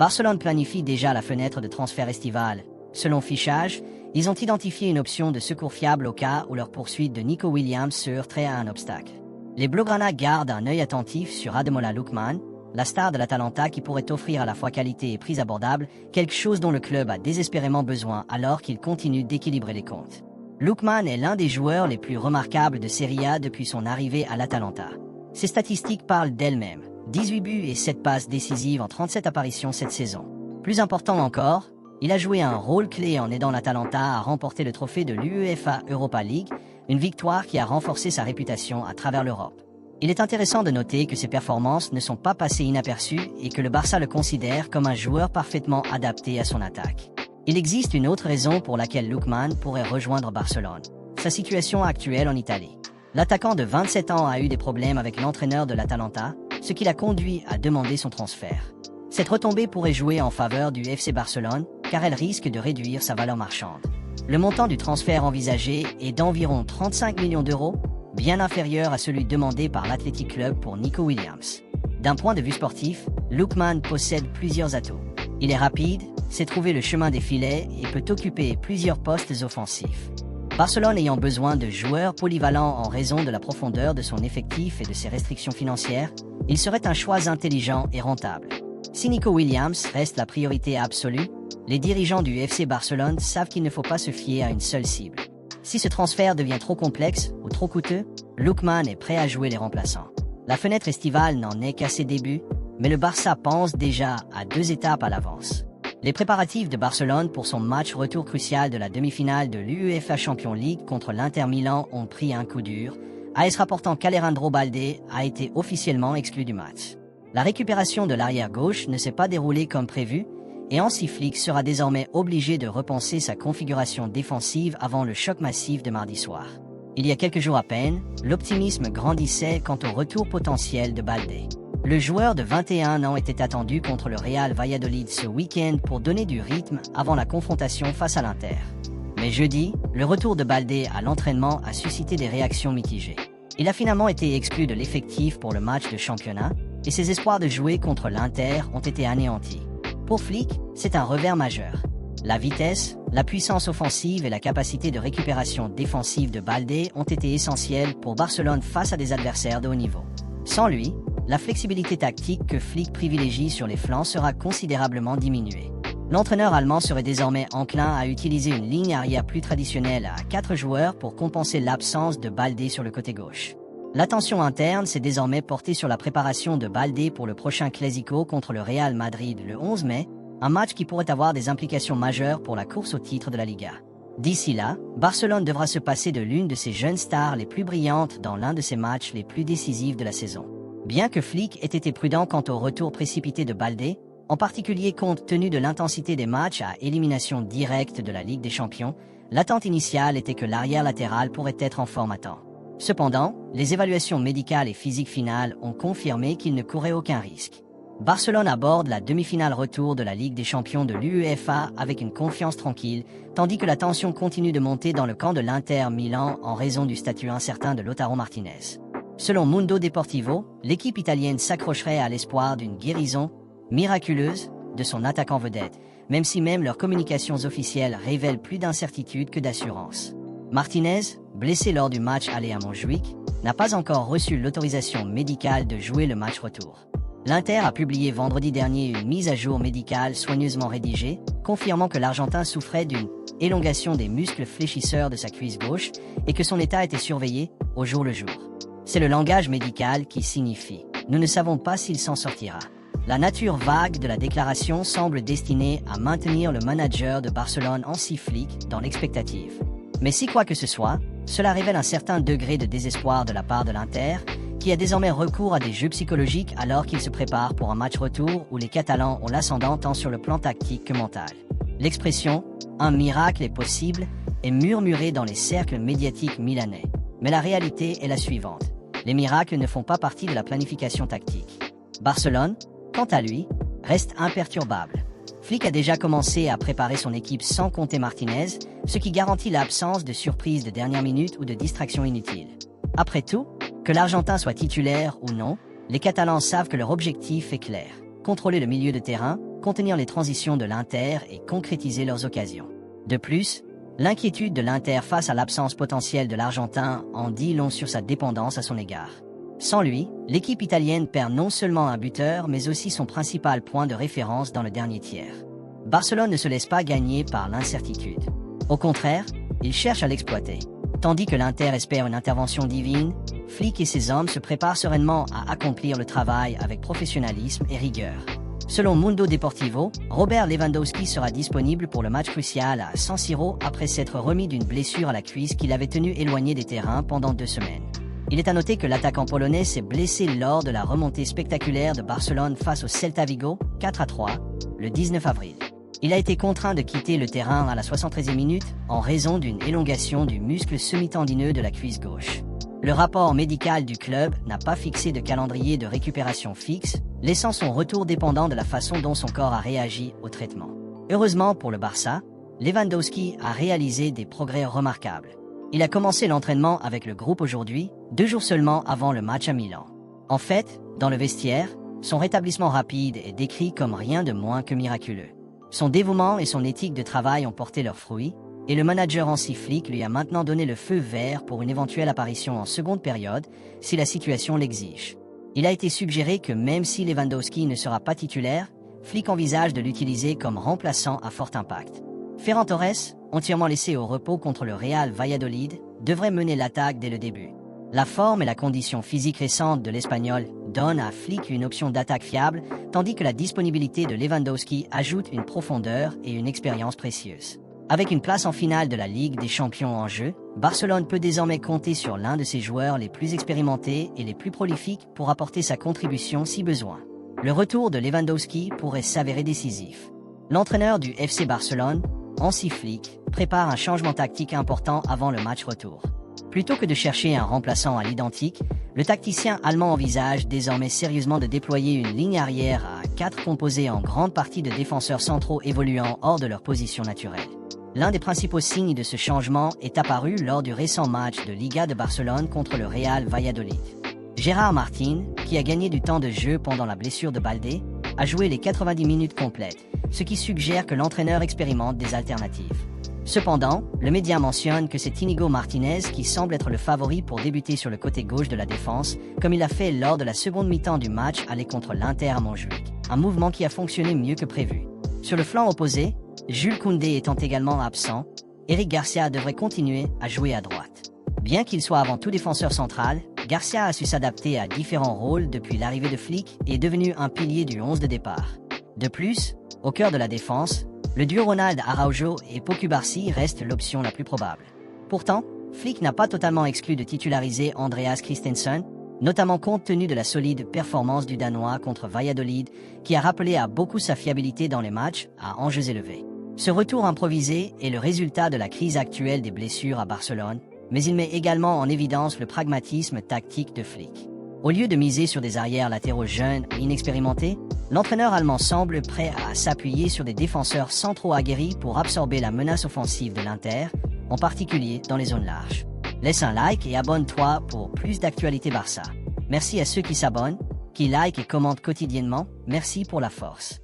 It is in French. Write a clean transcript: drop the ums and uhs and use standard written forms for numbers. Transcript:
Barcelone planifie déjà la fenêtre de transfert estivale. Selon Fichage, ils ont identifié une option de secours fiable au cas où leur poursuite de Nico Williams se heurterait à un obstacle. Les Blaugrana gardent un œil attentif sur Ademola Lookman, la star de l'Atalanta qui pourrait offrir à la fois qualité et prix abordable, quelque chose dont le club a désespérément besoin alors qu'il continue d'équilibrer les comptes. Lookman est l'un des joueurs les plus remarquables de Serie A depuis son arrivée à l'Atalanta. Ses statistiques parlent d'elles-mêmes. 18 buts et 7 passes décisives en 37 apparitions cette saison. Plus important encore, il a joué un rôle clé en aidant l'Atalanta à remporter le trophée de l'UEFA Europa League, une victoire qui a renforcé sa réputation à travers l'Europe. Il est intéressant de noter que ses performances ne sont pas passées inaperçues et que le Barça le considère comme un joueur parfaitement adapté à son attaque. Il existe une autre raison pour laquelle Lookman pourrait rejoindre Barcelone, sa situation actuelle en Italie. L'attaquant de 27 ans a eu des problèmes avec l'entraîneur de l'Atalanta, ce qui l'a conduit à demander son transfert. Cette retombée pourrait jouer en faveur du FC Barcelone, car elle risque de réduire sa valeur marchande. Le montant du transfert envisagé est d'environ 35 millions d'euros, bien inférieur à celui demandé par l'Athletic Club pour Nico Williams. D'un point de vue sportif, Lookman possède plusieurs atouts. Il est rapide, sait trouver le chemin des filets et peut occuper plusieurs postes offensifs. Barcelone ayant besoin de joueurs polyvalents en raison de la profondeur de son effectif et de ses restrictions financières, il serait un choix intelligent et rentable. Si Nico Williams reste la priorité absolue, les dirigeants du FC Barcelone savent qu'il ne faut pas se fier à une seule cible. Si ce transfert devient trop complexe ou trop coûteux, Lookman est prêt à jouer les remplaçants. La fenêtre estivale n'en est qu'à ses débuts, mais le Barça pense déjà à 2 étapes à l'avance. Les préparatifs de Barcelone pour son match retour crucial de la demi-finale de l'UEFA Champions League contre l'Inter Milan ont pris un coup dur. AS rapportant qu'Alejandro Balde a été officiellement exclu du match. La récupération de l'arrière-gauche ne s'est pas déroulée comme prévu, et Hansi Flick sera désormais obligé de repenser sa configuration défensive avant le choc massif de mardi soir. Il y a quelques jours à peine, l'optimisme grandissait quant au retour potentiel de Balde. Le joueur de 21 ans était attendu contre le Real Valladolid ce week-end pour donner du rythme avant la confrontation face à l'Inter. Mais jeudi, le retour de Balde à l'entraînement a suscité des réactions mitigées. Il a finalement été exclu de l'effectif pour le match de championnat, et ses espoirs de jouer contre l'Inter ont été anéantis. Pour Flick, c'est un revers majeur. La vitesse, la puissance offensive et la capacité de récupération défensive de Balde ont été essentielles pour Barcelone face à des adversaires de haut niveau. Sans lui, la flexibilité tactique que Flick privilégie sur les flancs sera considérablement diminuée. L'entraîneur allemand serait désormais enclin à utiliser une ligne arrière plus traditionnelle à 4 joueurs pour compenser l'absence de Balde sur le côté gauche. L'attention interne s'est désormais portée sur la préparation de Balde pour le prochain Clásico contre le Real Madrid le 11 mai, un match qui pourrait avoir des implications majeures pour la course au titre de la Liga. D'ici là, Barcelone devra se passer de l'une de ses jeunes stars les plus brillantes dans l'un de ses matchs les plus décisifs de la saison. Bien que Flick ait été prudent quant au retour précipité de Balde, en particulier compte tenu de l'intensité des matchs à élimination directe de la Ligue des Champions, l'attente initiale était que l'arrière latéral pourrait être en forme à temps. Cependant, les évaluations médicales et physiques finales ont confirmé qu'il ne courait aucun risque. Barcelone aborde la demi-finale retour de la Ligue des Champions de l'UEFA avec une confiance tranquille, tandis que la tension continue de monter dans le camp de l'Inter Milan en raison du statut incertain de Lautaro Martinez. Selon Mundo Deportivo, l'équipe italienne s'accrocherait à l'espoir d'une guérison miraculeuse de son attaquant vedette, même si leurs communications officielles révèlent plus d'incertitude que d'assurance. Martinez, blessé lors du match aller à Montjuïc, n'a pas encore reçu l'autorisation médicale de jouer le match retour. L'Inter a publié vendredi dernier une mise à jour médicale soigneusement rédigée, confirmant que l'Argentin souffrait d'une élongation des muscles fléchisseurs de sa cuisse gauche et que son état était surveillé au jour le jour. C'est le langage médical qui signifie « Nous ne savons pas s'il s'en sortira ». La nature vague de la déclaration semble destinée à maintenir le manager de Barcelone Hansi Flick dans l'expectative. Mais si quoi que ce soit, cela révèle un certain degré de désespoir de la part de l'Inter, qui a désormais recours à des jeux psychologiques alors qu'il se prépare pour un match retour où les Catalans ont l'ascendant tant sur le plan tactique que mental. L'expression « un miracle est possible » est murmurée dans les cercles médiatiques milanais. Mais la réalité est la suivante. Les miracles ne font pas partie de la planification tactique. Barcelone, quant à lui, reste imperturbable. Flick a déjà commencé à préparer son équipe sans compter Martinez, ce qui garantit l'absence de surprises de dernière minute ou de distractions inutiles. Après tout, que l'Argentin soit titulaire ou non, les Catalans savent que leur objectif est clair. Contrôler le milieu de terrain, contenir les transitions de l'Inter et concrétiser leurs occasions. De plus, l'inquiétude de l'Inter face à l'absence potentielle de l'Argentin en dit long sur sa dépendance à son égard. Sans lui, l'équipe italienne perd non seulement un buteur, mais aussi son principal point de référence dans le dernier tiers. Barcelone ne se laisse pas gagner par l'incertitude. Au contraire, il cherche à l'exploiter. Tandis que l'Inter espère une intervention divine, Flick et ses hommes se préparent sereinement à accomplir le travail avec professionnalisme et rigueur. Selon Mundo Deportivo, Robert Lewandowski sera disponible pour le match crucial à San Siro après s'être remis d'une blessure à la cuisse qui l'avait tenu éloigné des terrains pendant 2 semaines. Il est à noter que l'attaquant polonais s'est blessé lors de la remontée spectaculaire de Barcelone face au Celta Vigo, 4-3, le 19 avril. Il a été contraint de quitter le terrain à la 73e minute en raison d'une élongation du muscle semi-tendineux de la cuisse gauche. Le rapport médical du club n'a pas fixé de calendrier de récupération fixe, laissant son retour dépendant de la façon dont son corps a réagi au traitement. Heureusement pour le Barça, Lewandowski a réalisé des progrès remarquables. Il a commencé l'entraînement avec le groupe aujourd'hui, 2 jours seulement avant le match à Milan. En fait, dans le vestiaire, son rétablissement rapide est décrit comme rien de moins que miraculeux. Son dévouement et son éthique de travail ont porté leurs fruits, et le manager Hansi Flick lui a maintenant donné le feu vert pour une éventuelle apparition en seconde période, si la situation l'exige. Il a été suggéré que même si Lewandowski ne sera pas titulaire, Flick envisage de l'utiliser comme remplaçant à fort impact. Ferran Torres, entièrement laissé au repos contre le Real Valladolid, devrait mener l'attaque dès le début. La forme et la condition physique récente de l'Espagnol donnent à Flick une option d'attaque fiable, tandis que la disponibilité de Lewandowski ajoute une profondeur et une expérience précieuse. Avec une place en finale de la Ligue des Champions en jeu, Barcelone peut désormais compter sur l'un de ses joueurs les plus expérimentés et les plus prolifiques pour apporter sa contribution si besoin. Le retour de Lewandowski pourrait s'avérer décisif. L'entraîneur du FC Barcelone, Hansi Flick, prépare un changement tactique important avant le match retour. Plutôt que de chercher un remplaçant à l'identique, le tacticien allemand envisage désormais sérieusement de déployer une ligne arrière à 4 composée en grande partie de défenseurs centraux évoluant hors de leur position naturelle. L'un des principaux signes de ce changement est apparu lors du récent match de Liga de Barcelone contre le Real Valladolid. Gérard Martín, qui a gagné du temps de jeu pendant la blessure de Baldé, a joué les 90 minutes complètes, ce qui suggère que l'entraîneur expérimente des alternatives. Cependant, le média mentionne que c'est Íñigo Martínez qui semble être le favori pour débuter sur le côté gauche de la défense, comme il l'a fait lors de la seconde mi-temps du match aller contre l'Inter à Montjuïc, un mouvement qui a fonctionné mieux que prévu. Sur le flanc opposé, Jules Koundé étant également absent, Eric Garcia devrait continuer à jouer à droite. Bien qu'il soit avant tout défenseur central, Garcia a su s'adapter à différents rôles depuis l'arrivée de Flick et est devenu un pilier du 11 de départ. De plus, au cœur de la défense, le duo Ronald Araujo et Pau Cubarsí reste l'option la plus probable. Pourtant, Flick n'a pas totalement exclu de titulariser Andreas Christensen, notamment compte tenu de la solide performance du Danois contre Valladolid, qui a rappelé à beaucoup sa fiabilité dans les matchs à enjeux élevés. Ce retour improvisé est le résultat de la crise actuelle des blessures à Barcelone, mais il met également en évidence le pragmatisme tactique de Flick. Au lieu de miser sur des arrières latéraux jeunes et inexpérimentés, l'entraîneur allemand semble prêt à s'appuyer sur des défenseurs centraux aguerris pour absorber la menace offensive de l'Inter, en particulier dans les zones larges. Laisse un like et abonne-toi pour plus d'actualités Barça. Merci à ceux qui s'abonnent, qui likent et commentent quotidiennement, merci pour la force.